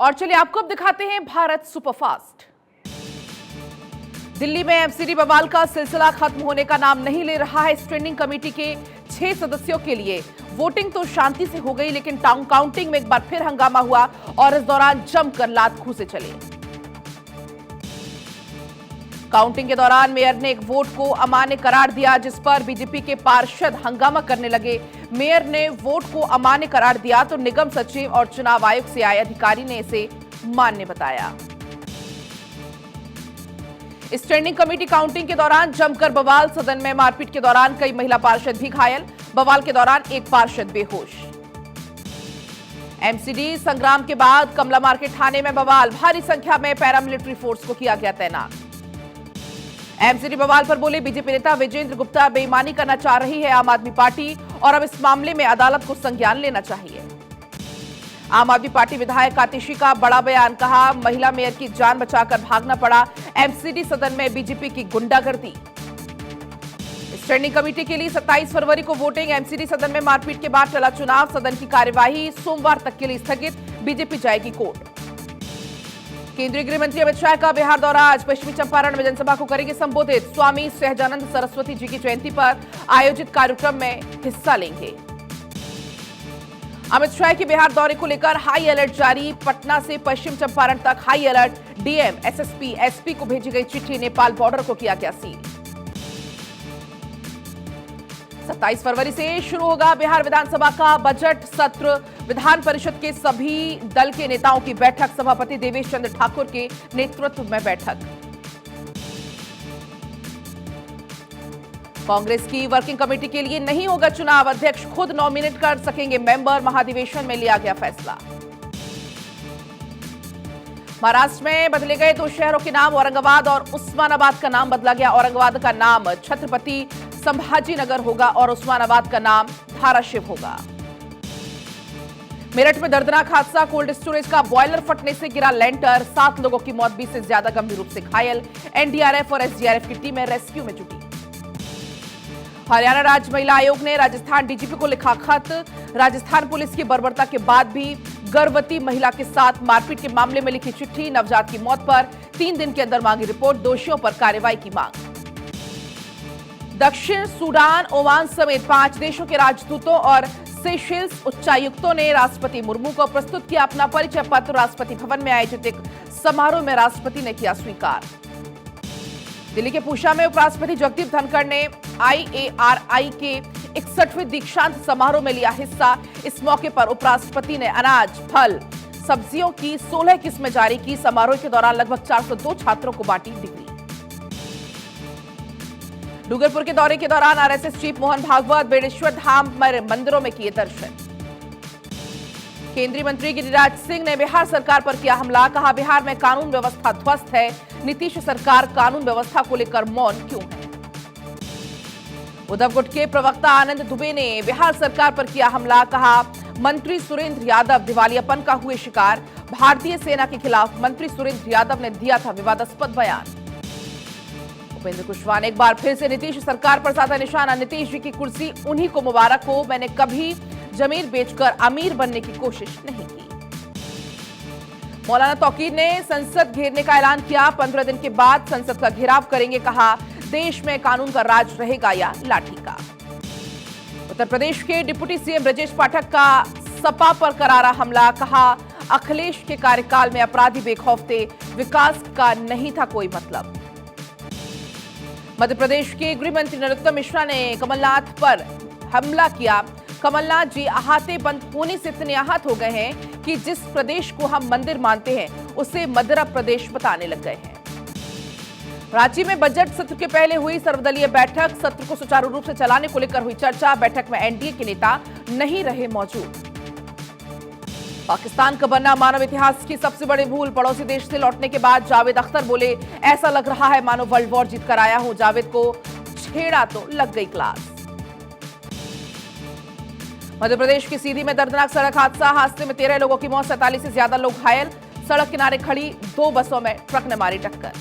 और चलिए आपको अब दिखाते हैं भारत सुपरफास्ट। दिल्ली में एमसीडी बवाल का सिलसिला खत्म होने का नाम नहीं ले रहा है। स्टैंडिंग कमेटी के 6 सदस्यों के लिए वोटिंग तो शांति से हो गई, लेकिन काउंटिंग में एक बार फिर हंगामा हुआ और इस दौरान जमकर लात घूंसे चले। काउंटिंग के दौरान मेयर ने एक वोट को अमान्य करार दिया, जिस पर बीजेपी के पार्षद हंगामा करने लगे। मेयर ने वोट को अमान्य करार दिया तो निगम सचिव और चुनाव आयोग से आए अधिकारी ने इसे मान्य बताया। स्टैंडिंग कमेटी काउंटिंग के दौरान जमकर बवाल। सदन में मारपीट के दौरान कई महिला पार्षद भी घायल। बवाल के दौरान एक पार्षद बेहोश। एमसीडी संग्राम के बाद कमला मार्केट थाने में बवाल। भारी संख्या में पैरामिलिट्री फोर्स को किया गया तैनात। एमसीडी बवाल पर बोले बीजेपी नेता विजेंद्र गुप्ता, बेईमानी करना चाह रही है आम आदमी पार्टी और अब इस मामले में अदालत को संज्ञान लेना चाहिए। आम आदमी पार्टी विधायक आतिशी का बड़ा बयान, कहा महिला मेयर की जान बचाकर भागना पड़ा। एमसीडी सदन में बीजेपी की गुंडागर्दी। स्टैंडिंग कमेटी के लिए 27 फरवरी को वोटिंग। एमसीडी सदन में मारपीट के बाद चला चुनाव। सदन की कार्यवाही सोमवार तक के लिए स्थगित। बीजेपी जाएगी कोर्ट। केंद्रीय गृह मंत्री अमित शाह का बिहार दौरा। आज पश्चिमी चंपारण में जनसभा को करेंगे संबोधित। स्वामी सहजानंद सरस्वती जी की जयंती पर आयोजित कार्यक्रम में हिस्सा लेंगे। अमित शाह के बिहार दौरे को लेकर हाई अलर्ट जारी। पटना से पश्चिम चंपारण तक high alert. DM, SSP, SP को भेजी गई चिट्ठी। नेपाल बॉर्डर को किया गया सील। 27 फरवरी से शुरू होगा बिहार विधानसभा का बजट सत्र। विधान परिषद के सभी दल के नेताओं की बैठक। सभापति देवेश चंद्र ठाकुर के नेतृत्व में बैठक। कांग्रेस की वर्किंग कमेटी के लिए नहीं होगा चुनाव। अध्यक्ष खुद नॉमिनेट कर सकेंगे मेंबर। महाधिवेशन में लिया गया फैसला। महाराष्ट्र में बदले गए 2 शहरों के नाम। औरंगाबाद और उस्मानाबाद का नाम बदला गया। औरंगाबाद का नाम छत्रपति संभाजीनगर होगा और उस्मानाबाद का नाम धाराशिव होगा। मेरठ में दर्दनाक हादसा। कोल्ड स्टोरेज का बॉयलर फटने से गिरा लेंटर। 7 लोगों की मौत, 20 से ज्यादा गंभीर रूप से घायल। एनडीआरएफ और एसडीआरएफ की टीमें रेस्क्यू में जुटी। हरियाणा राज्य महिला आयोग ने राजस्थान डीजीपी को लिखा खत। राजस्थान पुलिस की बर्बरता के बाद भी गर्भवती महिला के साथ मारपीट के मामले में लिखी चिट्ठी। नवजात की मौत पर 3 दिन के अंदर मांगी रिपोर्ट। दोषियों पर कार्रवाई की मांग। दक्षिण सूडान, ओमान समेत 5 देशों के राजदूतों और सेशेल्स उच्चायुक्तों ने राष्ट्रपति मुर्मू को प्रस्तुत किया अपना परिचय पत्र। राष्ट्रपति भवन में आयोजित एक समारोह में राष्ट्रपति ने किया स्वीकार। दिल्ली के पूषा में उपराष्ट्रपति जगदीप धनखड़ ने IARI के 61वें दीक्षांत समारोह में लिया हिस्सा। इस मौके पर उपराष्ट्रपति ने अनाज, फल, सब्जियों की 16 किस्में जारी की। समारोह के दौरान लगभग 402 छात्रों को बांटी डिग्री। डूंगरपुर के दौरे के दौरान आरएसएस चीफ मोहन भागवत बेड़ेश्वर धाम मंदिरों में किए दर्शन। केंद्रीय मंत्री गिरिराज सिंह ने बिहार सरकार पर किया हमला। कहा बिहार में कानून व्यवस्था ध्वस्त है। नीतीश सरकार कानून व्यवस्था को लेकर मौन क्यों है। उद्धव गुट के प्रवक्ता आनंद दुबे ने बिहार सरकार पर किया हमला। कहा मंत्री सुरेंद्र यादव दिवालियापन का हुए शिकार। भारतीय सेना के खिलाफ मंत्री सुरेंद्र यादव ने दिया था विवादास्पद बयान। उपेंद्र कुशवाहा ने एक बार फिर से नीतीश सरकार पर साधा निशाना। नीतीश जी की कुर्सी उन्हीं को मुबारक हो। मैंने कभी जमीन बेचकर अमीर बनने की कोशिश नहीं की। मौलाना तौकीर ने संसद घेरने का ऐलान किया। 15 दिन के बाद संसद का घेराव करेंगे। कहा देश में कानून का राज रहेगा या लाठी का। उत्तर प्रदेश के डिप्टी सीएम ब्रजेश पाठक का सपा पर करारा हमला। कहा अखिलेश के कार्यकाल में अपराधी बेखौफ थे। विकास का नहीं था कोई मतलब। मध्य प्रदेश के गृह मंत्री नरोत्तम मिश्रा ने कमलनाथ पर हमला किया। कमलनाथ जी अहाते बंद होने से इतने आहत हो गए हैं कि जिस प्रदेश को हम मंदिर मानते हैं उसे मदिरा प्रदेश बताने लग गए हैं। रांची में बजट सत्र के पहले हुई सर्वदलीय बैठक। सत्र को सुचारू रूप से चलाने को लेकर हुई चर्चा। बैठक में एनडीए के नेता नहीं रहे मौजूद। पाकिस्तान का बनना मानव इतिहास की सबसे बड़ी भूल। पड़ोसी देश से लौटने के बाद जावेद अख्तर बोले ऐसा लग रहा है मानो वर्ल्ड वॉर जीत कर आया हूं। जावेद को छेड़ा तो लग गई क्लास। मध्य प्रदेश की सीधी में दर्दनाक सड़क हादसा। हादसे में 13 लोगों की मौत, 47 से ज्यादा लोग घायल। सड़क किनारे खड़ी 2 बसों में ट्रक ने मारी टक्कर।